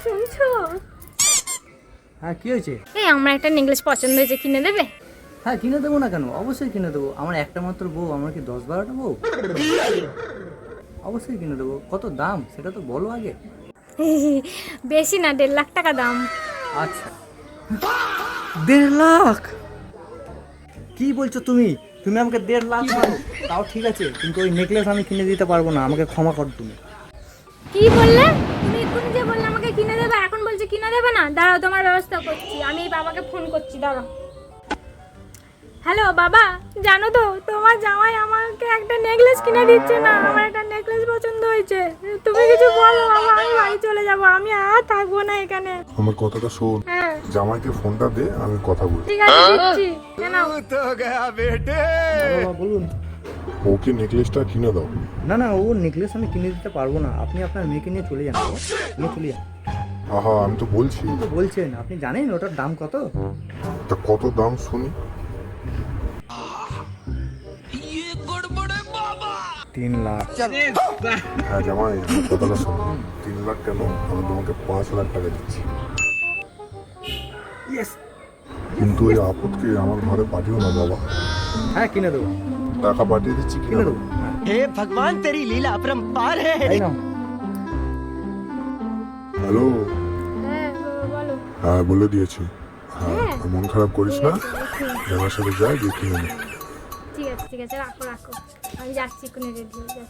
শুনছো? হ্যাঁ কি হয়েছে? এই আমার একটা নেকলেস পছন্দ হয়েছে, কিনে দেবে? হ্যাঁ কিনে দেবো না কেন, অবশ্যই কিনে দেবো। আমার একটা মাত্র বউ, আমার কি 10-12টা বউ? অবশ্যই কিনে দেবো। কত দাম সেটা তো বলো আগে। বেশি না, 1.5 লাখ টাকা দাম। আচ্ছা 1.5 লাখ? কি বলছো তুমি? তুমি আমাকে 1.5 লাখ মারো তাও ঠিক আছে, কিন্তু ওই নেকলেস আমি কিনে দিতে পারবো না, আমাকে ক্ষমা করো তুমি। কি বললে তুমি? এক্ষুনি যে বললে আমাকে কিনে দেবে, এখন বলছে কিনে দেবে না। দাঁড়াও, তোমার ব্যবস্থা করছি। আমি এই বাবাকে ফোন করছি, দাঁড়াও। হ্যালো বাবা, জানো তো তোমার জামাই আমাকে একটা নেকলেস কিনে দিচ্ছে না। আমার একটা নেকলেস পছন্দ হয়েছে, তুমি কিছু বলো বাবা, আমি বাড়ি চলে যাবো, আমি আর থাকবো না এখানে। আমার কথাটা শোন, হ্যাঁ জামাইকে ফোনটা দে, আমি কথা বলি। ঠিক আছে, দিচ্ছি। কেন? বাবা বলুন। ওকে নেকলেসটা কিনে দাও। না না, ও নেকলেস আমি কিনে দিতে পারবো না। আপনি আপনার মেয়েকে নিয়ে চলে যান, নিয়ে চলে যান। আহা, আমি তো বলছি। তো বলছেন, আপনি জানেন ওটার দাম কত? তা কত দাম শুনি? 3 লাখ। হ্যাঁ জামাই, আমার কথাটা শোন। 3 লাখ কেন, আমি তোমাকে 5 লাখ টাকা দিচ্ছি। ইয়েস। কিন্তু এই আপদকে আমার ঘরে পাঠিও না বাবা। হ্যাঁ কিনে দেবো, টাকা পাঠিয়ে দিচ্ছি, কিনে কিনে দেবো। দেবো। হ্যাঁ हे भगवान तेरी लीला अपरंपार है। এই নাও। হ্যালো। হ্যাঁ বলো। হ্যাঁ বলে দিয়েছি। হ্যাঁ হ্যাঁ। আর মন খারাপ করিস না, ঠিক আছে, জামার সাথে যাই গিয়ে কিনে নে। ঠিক আছে, ঠিক আছে, রাখো রাখো, আমি যাচ্ছি, এক্ষুনি রেডি হয়ে যাচ্ছি।